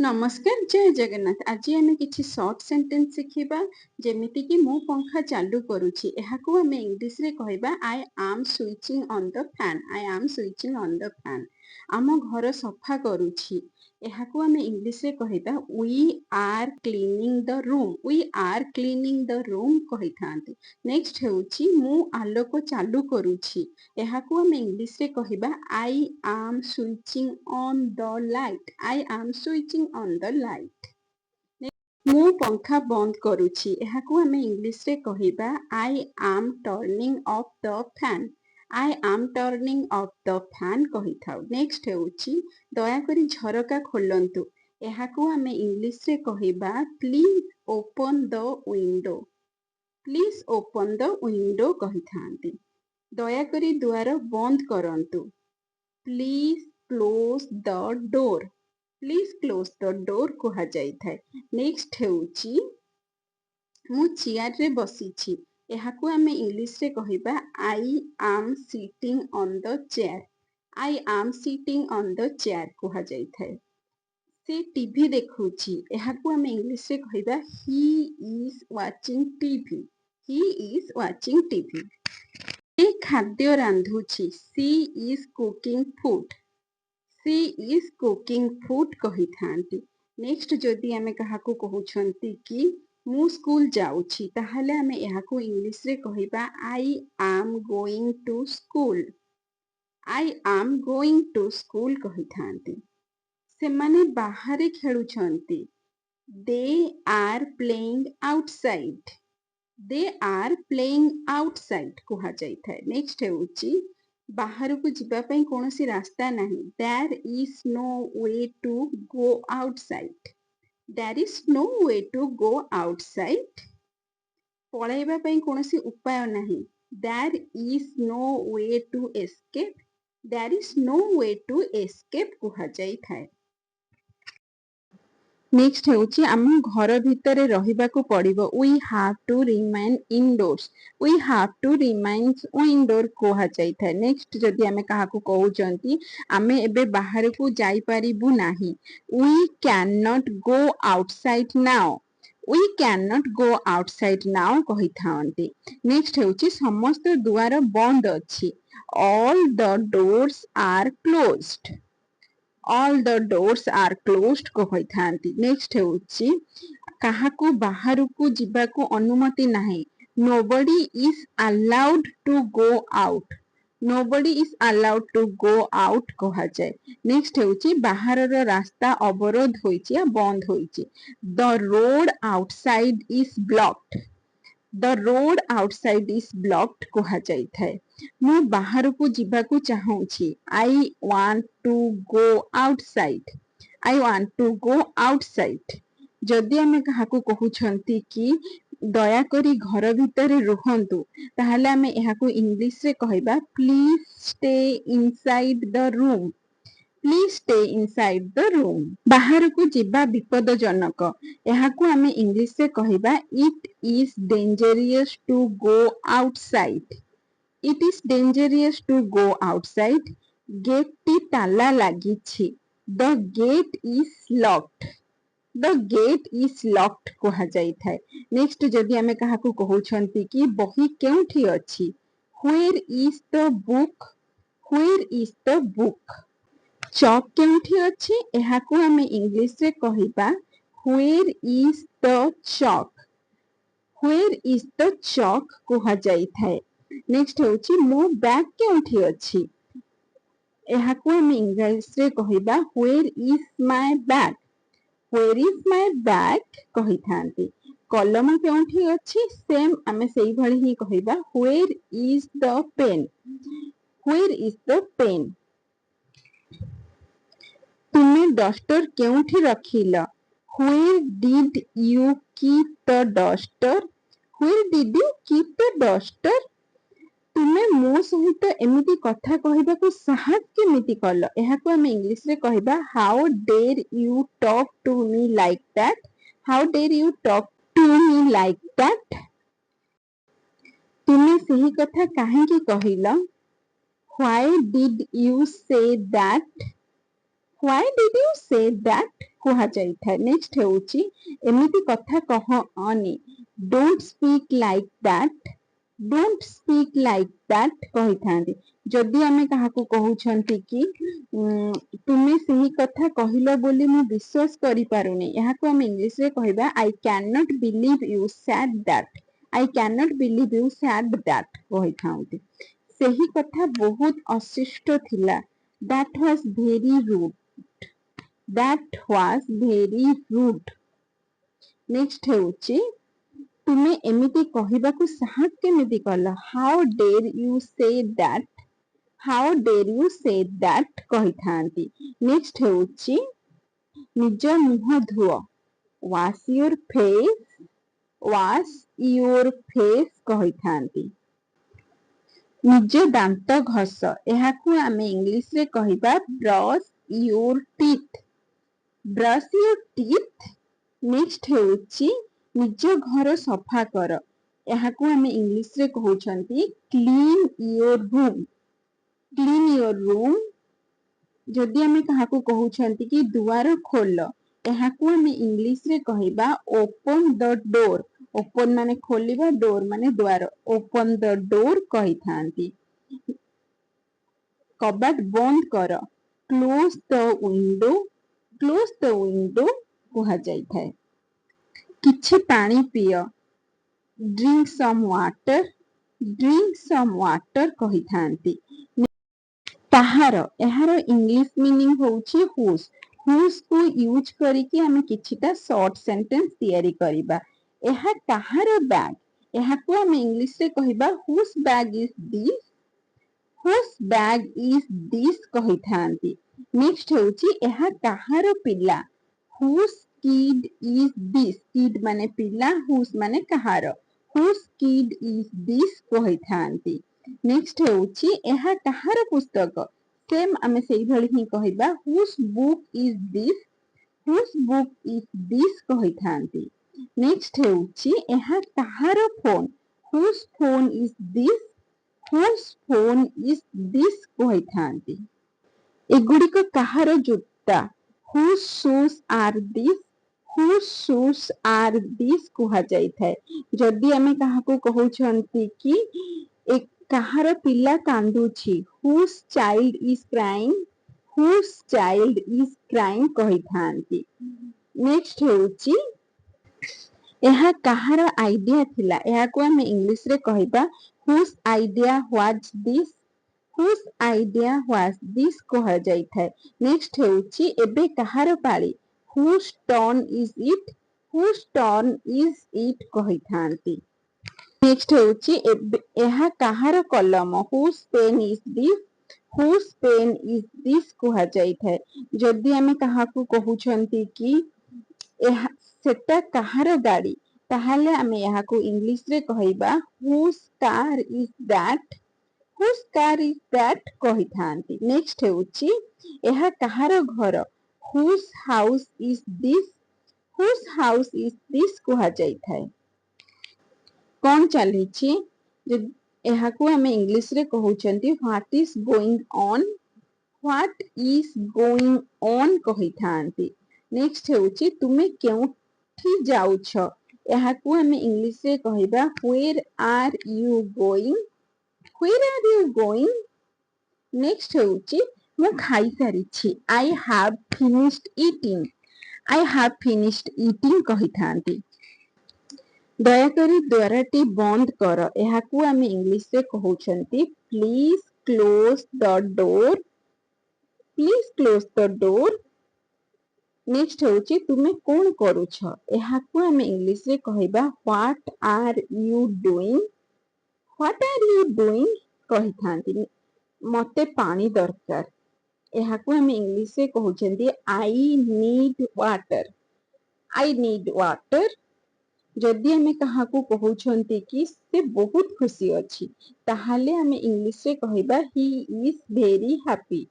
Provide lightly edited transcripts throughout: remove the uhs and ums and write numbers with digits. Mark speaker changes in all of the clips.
Speaker 1: नमस्कार जय जगन्नाथ। आज आम कि सर्ट सेंटेंस शिखा जमीती कि मु पंखा चालू करुच्ची एहाकू आम इंग्लिश रे कहबा I am switching on the fan. I am switching on the fan. आम घर सफा करुच्ची एहाकू आम इंग्लिश रे कहबा we are cleaning the room. We are cleaning the room कहि थांती। नेक्स्ट हेउची मु आलोक चालू करुच्ची एहाकू आम इंग्लिश रे कहबा I am switching on the light. I am switching on the light. मु पंखा बंद करुच्ची एहाकू आम इंग्लिश रे कहबा I am turning of the fan. I am turning of the fan कहि थाउ। नेक्स्ट हेउची दया करी झरका खोलंतु एहाकू आम इंग्लिश रे कहबा please open the window. Please open the window कहि थांती। दया करी द्वार बंद करंतु please close the door. Please close the door कहा जाई थाए। नेक्स्ट हेउची मु चेयर रे बसीची एहाकू आमे इंग्लिश रे कहबा I am sitting on the chair. I am sitting on the chair कहा जाई थाए। से टीवी देखुची एहाकू आमे इंग्लिश रे कहबा he is watching TV. He is watching TV. से खाद्य रांधुची she is cooking food. She is cooking food कहि थांती। नेक्स्ट जदि आमे काहाकू कहउछंती कि मु स्कूल जाउची ताहाले आमे एहाकू इंग्लिश रे कहिबा I am going to school. I am going to school कहि थांती। सेमाने बाहरे खेलुछंती they are playing outside. They are playing outside कहा जाई थाए। नेक्स्ट हेउची बाहर को जीवा पई कोनोसी रास्ता नाही। There is no way to go outside. There is no way to go outside. पळाइबा पई कोनोसी उपाय नाही। There is no way to escape. There is no way to escape कहा जाई थाए। नेक्स्ट हेउची आम घर भितरे रहिबाकू पड़िबो we have to remain indoors. We have to remain indoor कहा जाई थाए। नेक्स्ट जदि आमे काहाकू कहउचंती आमे एबे बाहर को जाई परिबु नाही we can not go outside now. We can not go outside now कहि थांती। नेक्स्ट हेउची समस्त दुआर बंद अछि। All the doors are closed. All the doors are closed कहि थांती। नेक्स्ट हेउची काहाकू बाहर को जीवाकू अनुमति नाही। Nobody is allowed to go out. Nobody is allowed to go out कहा जाए। नेक्स्ट हेउची बाहर रो रास्ता अवरोध होईची या बंद होईची। The road outside is blocked. The road outside is blocked कहा जाई थाए। मु बाहर को जीवाकू चाहूची I want to go outside. I want to go outside. जदि आमे काहाकू कहउछंती कि दया करी घर भितरे रुहंतु ताहाले आमे एहाकू इंग्लिश रे कहबा please stay inside the room. Please stay inside the room. बाहर को जीवा विपदजनक एहाकू आमे इंग्लिश रे कहबा it is dangerous to go outside. It is dangerous to go outside. Gate टी ताला लागिछि। The gate is locked. The gate is locked कहा जाई थाए। नेक्स्ट जदि आमे काहाकू कहउछंती कि बही केउठी अछि where is the book. Where is the book. Chalk केउठी अछि एहाकू आमे इंग्लिश रे कहिबा where is the chalk. Where is the chalk कहा जाई थाए। नेक्स्ट होची मो बैग केउठी अछि एहाकू आमे इंग्लिश रे कहिबा where is my bag. Where is my bag कहि थांती। कलम केउठी अछि सेम आमे सेही भଳି ही कहिबा where is the pen. Where is the pen. तुमे डस्टर केउठी रखिल where did you keep the duster. Where did you keep the duster. तुमे मो सहित एमिति कथा कहिबाकू साहस केमिति कल एहाकू आमे इंग्लिश रे कहिबा how dare you talk to me like that. How dare you talk to me like that. तुमे सही कथा काहेकि कहिल why did you say that. Why did you say that କୁହାଯାଇଥାଏ। ନେକ୍ସଟ ହେଉଛି ଏମିତି କଥା କହନି। Don't speak like that. Don't speak like that କହିଥାନ୍ତି। ଯଦି ଆମେ କାହାକୁ କହୁଛନ୍ତି କି ତୁମେ ସେହି କଥା କହିଲ ବୋଲି ମୁଁ ବିଶ୍ୱାସ କରିପାରୁନି, ଏହାକୁ ଆମେ ଇଂଲିଶରେ କହିବା I cannot believe you said that. I cannot believe you said that କହିଥାନ୍ତି। ସେହି କଥା ବହୁତ ଅଶିଷ୍ଟ ଥିଲା। That was very rude. That was very rude. Next ହେଉଛି ତୁମେ ଏମିତି କହିବାକୁ ସାହସ କେମିତି କଲ? How dare you say that? How dare you say that କହିଥାନ୍ତି। ନେକ୍ସଟ ହେଉଛି ନିଜ ମୁହଁ ଧୁଅ। Wash your face. Wash your face କହିଥାନ୍ତି। ନିଜ ଦାନ୍ତ ଘଷ। ଏହାକୁ ଆମେ ଇଂଲିଶରେ କହିବା brush your teeth. Brush your teeth. Next ହେଉଛି ନିଜ ଘର ସଫା କର। ଏହାକୁ ଆମେ ଇଂଲିଶରେ କହୁଛନ୍ତି clean your room. Clean your room. ଯଦି ଆମେ କାହାକୁ କହୁଛନ୍ତି କି ଦୁଆର ଖୋଲ, ଏହାକୁ ଆମେ ଇଂଲିଶରେ କହିବା open the door. open ମାନେ ଖୋଲିବା, door ମାନେ ଦୁଆର। open the door କହିଥାନ୍ତି। କବାଟ ବନ୍ଦ କର। close the window. close the window କୁହାଯାଇଥାଏ। କିଛି ପାଣି ପିଅ। drink some water. drink some water କହିଥାନ୍ତି। କାହାର, ଏହାର ଇଂଲିଶ ମିନିଂ ହେଉଛି whose. whose କୁ ୟୁଜ କରିକି ଆମେ କିଛିଟା ସର୍ଟ ସେଣ୍ଟେନ୍ସ ତିଆରି କରିବା। ଏହା କାହାର ବ୍ୟାଗ, ଏହାକୁ ଆମେ ଇଂଲିଶରେ କହିବା whose bag is this. whose bag is this କହିଥାନ୍ତି। ନେକ୍ସଟ ହେଉଛି ଏହା କାହାର ପିଲା। whose kid is this. kid ମାନେ ପିଲା, whose ମାନେ କାହାର। whose kid is this କହିଥାନ୍ତି। ନେକ୍ସଟ ହେଉଛି ଏହା କାହାର ପୁସ୍ତକ। ସେମ୍ ଆମେ ସେଇଭଳି ହିଁ କହିବା whose book is this. whose book is this କହିଥାନ୍ତି। ନେକ୍ସଟ ହେଉଛି ଏହା କାହାର phone. whose phone is this. whose phone is this କହିଥାନ୍ତି। ଏଗୁଡ଼ିକ କାହାର ଜୋତା। whose shoes are these. whose shoes are these କୁହାଯାଇଥାଏ। ଯଦି ଆମେ କାହାକୁ କହୁଛନ୍ତି କି କାହାର ପିଲା କାନ୍ଦୁଛି, whose child is crying. whose child is crying କହିଥାନ୍ତି। ନେକ୍ସଟ ହେଉଛି ଏହା କାହାର ଆଇଡିଆ ଥିଲା, ଏହାକୁ ଆମେ ଇଂଲିଶରେ କହିବା whose idea was this. whose idea was this କୁହାଯାଇଥାଏ। ନେକ୍ସଟ ହେଉଛି ଏବେ କାହାର ପାଳି, whose turn is it. whose turn is it କହିଥାନ୍ତି। ନେକ୍ସଟ ହେଉଛି ଏହା କାହାର କଲମ, whose pen is this. whose pen is this କୁହାଯାଇଥାଏ। ଯଦି ଆମେ କାହାକୁ କହୁଛନ୍ତି କି ସେଟା କାହାର ଗାଡ଼ି, ତାହେଲେ ଆମେ ଏହାକୁ ଇଂଲିଶରେ କହିବା whose car is that. whose car is that କହିଥାନ୍ତି। ନେକ୍ସଟ ହେଉଛି ଏହା କାହାର ଘର, whose house is this. whose house is this କୁହାଯାଇଥାଏ। କଣ ଚାଲିଛି, ଏହାକୁ ଆମେ ଇଂଲିଶରେ କହୁଛନ୍ତି what is going on. what is going on କହିଥାନ୍ତି। ନେକ୍ସଟ ହେଉଛି ତୁମେ କେଉଁଠି ଯାଉଛ, ଏହାକୁ ଆମେ ଇଂଲିଶରେ କହିବା where are you going. where are you going। Next ହେଉଛି ମୁଁ ଖାଇସାରିଛି, I have finished eating. I have finished eating କହିଥାନ୍ତି। ଦୟାକରି ଦ୍ୱାରଟି ବନ୍ଦ କର, ଏହାକୁ ଆମେ ଇଂଲିଶରେ କହୁଛନ୍ତି please close the door. please close the door। Next ହେଉଛି ତୁମେ କଣ କରୁଛ, ଏହାକୁ ଆମେ ଇଂଲିଶରେ କହିବା what are you doing. what are you doing କହିଥାନ୍ତି। ମତେ ପାଣି ଦରକାର, ଏହାକୁ ଆମେ ଇଂଲିଶରେ କହୁଛନ୍ତି I need water. I need water। ଯଦି ଆମେ କାହାକୁ କହୁଛନ୍ତି କି ସେ ବହୁତ ଖୁସି ଅଛି, ତାହେଲେ ଆମେ ଇଂଲିଶରେ କହିବା he is very happy.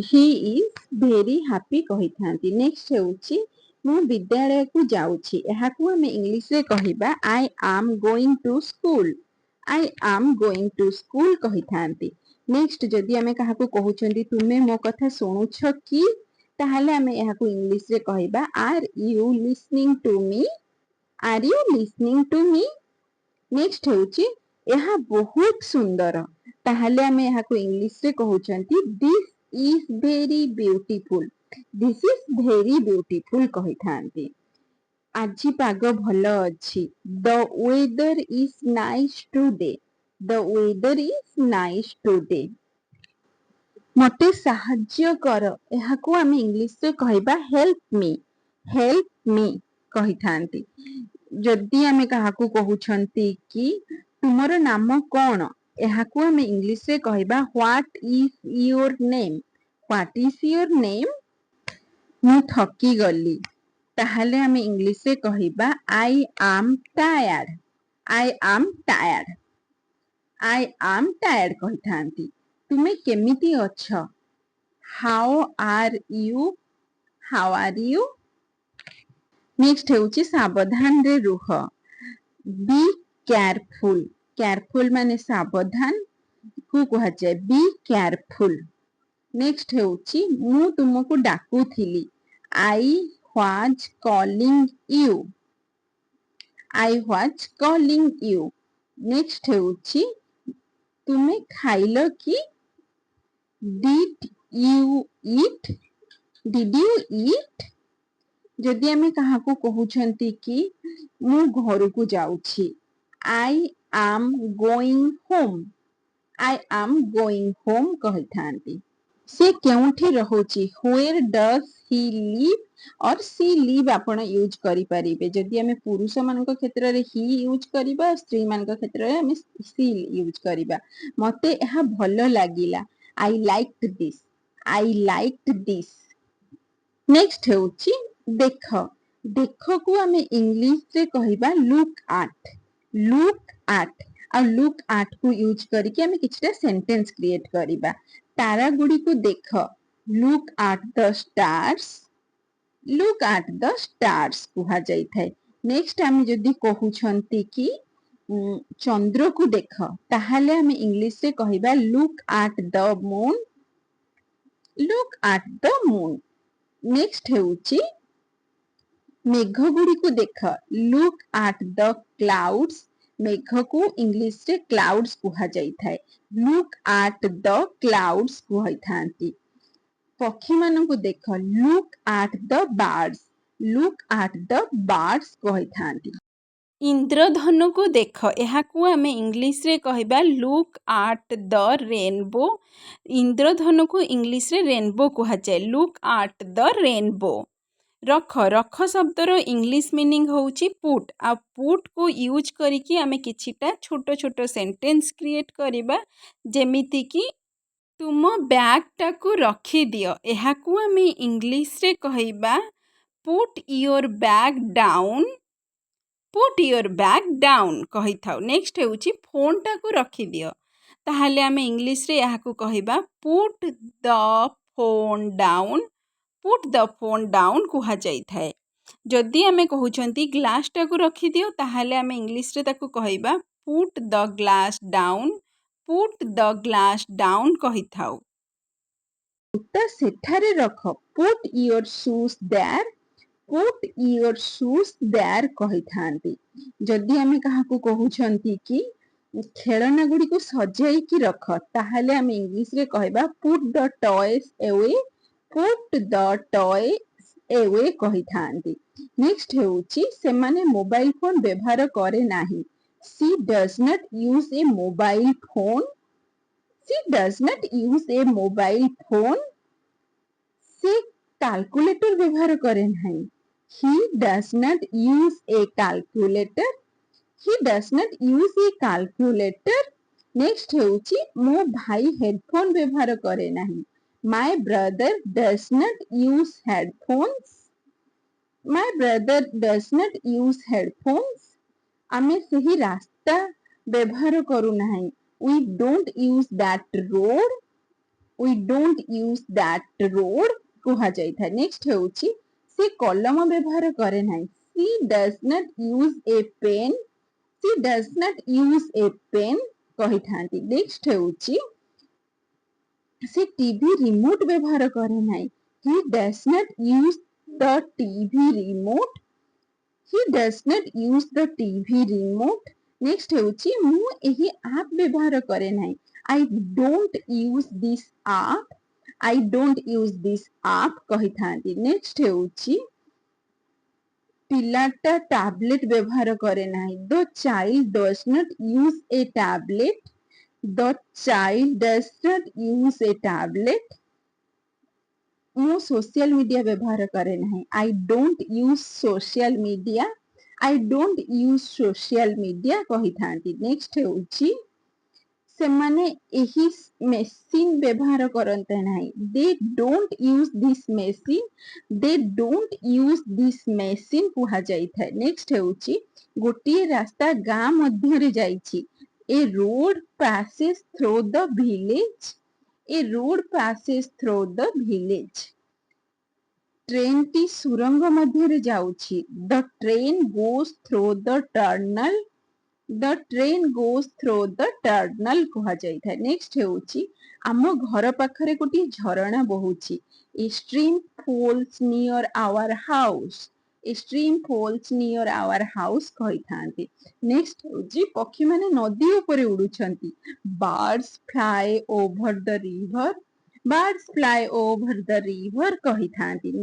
Speaker 1: he is very happy କହିଥାନ୍ତି। ନେକ୍ସଟ ହେଉଛି ମୁଁ ବିଦ୍ୟାଳୟକୁ ଯାଉଛି, ଏହାକୁ ଆମେ ଇଂଲିଶରେ କହିବା I am going to school. I am going to school କହିଥାନ୍ତି। नेक्स्ट जदि आमे काहाकू कहउछंती तुमे मो कथा सुनुछ कि ताहाले आमे एहाकू इंग्लिश रे कहइबा are you listening to me are you listening to me next होउची एहा बहुत सुंदर ताहाले आमे एहाकू इंग्लिश रे कहउछंती this is very beautiful this is very beautiful कहिथांती आजी पाग भल अछि the weather is nice today the weather is nice today मते साहाଯ୍ୟ कर एहाकू आमे इंग्लिश रे कहइबा हेल्प मी कहिथांती जदि आमे काहाकू कहउछंती कि तुमरो नाम कोन एहाकू आमे इंग्लिश रे कहइबा what is your name what is your name मु थकी गली ताहाले आमे इंग्लिश रे कहइबा I am tired I am tired I am tired कहिथांती तुमे केमिति अछ how are you how are you next हेउची सावधान रे रुह बी केयरफुल केयरफुल माने सावधान को कहा जाए बी केयरफुल नेक्स्ट हेउची मु तुमको डाकुथिली I was calling you I was calling you next हेउची तुमे खाइलो कि did you eat did you eat जदि आमे काहाकू कहउछंती कि मु घर को जाउछि I am going home I am going home कहिथांती से केउठी रहुछि where does he live or she live आपण यूज करि परिबे जदि आमे पुरुष मानक क्षेत्र रे ही यूज करिबा स्त्री मानक क्षेत्र रे आमे सी यूज करिबा मते एहा भलो लागिला आई लाइक्ड दिस नेक्स्ट हेउची देख देख को आमे इंग्लिश रे कहिबा लुक एट को यूज करके आमे किछटा सेंटेंस क्रिएट करिबा तारा गुडी को देख लुक एट द स्टार्स कुहा जाई थाए नेक्स्ट आमे जदी कहउछंती कि चंद्र को देख ताहाले आमे इंग्लिश रे कहिबा look at the moon next हेउची मेघ गुडी को देख लुक एट द क्लाउड्स मेघ को इंग्लिश रे क्लाउड्स कुहा जाई थाए लुक एट द क्लाउड्स कुहाइथांती पक्षी मान को देख लुक एट द बार्ड्स कहिथांती इंद्रधनु को देख एहाकू आमे इंग्लिश रे कहबा लुक एट द रेनबो इंद्रधनु को इंग्लिश रे रेनबो कुहा जाय लुक एट द रेनबो रख शब्दर इंग्लिश मीनिंग होउची पुट आ पुट को यूज करिकी आमे किछिटा छोट छोट सेंटेंस क्रिएट करिबा जेमिति कि तुम बैग टाकू रखी दियो एहाकू आमे इंग्लिश रे कहइबा पुट योर बैग डाउन कहि थाउ नेक्स्ट हेउची फोन टाकू रखी दियो ताहाले आमे इंग्लिश रे एहाकू कहइबा पुट द फोन डाउन कुहा जाई थाए जदि आमे कहउछंती ग्लास टाकू रखी दियो ताहाले आमे इंग्लिश रे ताकू कहइबा पुट द ग्लास डाउन कहि थाउ त सेठारे रख पुट योर शूज देयर कहिथांती जदि आमे काहाकू कहउछंती कि खेलना गुडी को सजाई कि रख ताहाले आमे इंग्लिश रे कहबा पुट द टॉयज एवे कहिथांती नेक्स्ट हेउची से माने मोबाइल फोन व्यवहार करे नाही she does not use a mobile phone से कैलकुलेटर व्यवहार करे नाही he does not use a calculator next हेउची मो भाई हेडफोन व्यवहार करे नाही my brother does not use headphones आमे सही रास्ता व्यवहार करू नाही we don't use that road कुहा जाई था नेक्स्ट हेउची से कलम व्यवहार करे नाही she does not use a pen कहिथांती नेक्स्ट हेउची से टीवी रिमोट व्यवहार करे नाही। He does not use the TV remote. He does not use the TV remote. Next ହେଉଛି ମୁଁ ଏହି app ବ୍ୟବହାର କରେ ନାହିଁ। I don't use this app. I don't use this app କହିଥାନ୍ତି। Next ହେଉଛି ପିଲାଟା tablet ବ୍ୟବହାର କରେ ନାହିଁ। The child does not use a tablet. The child does not use a tablet. ମୁଁ social media ବ୍ୟବହାର କରେ ନାହିଁ। I don't use social media. I don't use social media କହିଥାନ୍ତି। Next ହେଉଛି ସେମାନେ ଏହି machine ବ୍ୟବହାର କରନ୍ତି ନାହିଁ। They don't use this machine. They don't use this machine କୁହାଯାଇଥାଏ। Next ହେଉଛି ଗୋଟିଏ ରାସ୍ତା ଗାଁ ମଧ୍ୟରେ ଯାଇଛି। A road passes through the village. A road passes through the village. ଟ୍ରେନଟି ସୁରଙ୍ଗ ମଧ୍ୟରେ ଯାଉଛି। The train goes through the tunnel. The train goes through the tunnel କୁହାଯାଇଥାଏ। Next ହେଉଛି ଆମ ଘର ପାଖରେ ଗୋଟିଏ ଝରଣା ବହୁଛି। A stream falls near our house. A stream falls near our house କହିଥାନ୍ତି। Next ହେଉଛି ପକ୍ଷୀମାନେ ନଦୀ ଉପରେ ଉଡୁଛନ୍ତି। Birds fly over the river. Birds fly over the river କହିଥାନ୍ତି।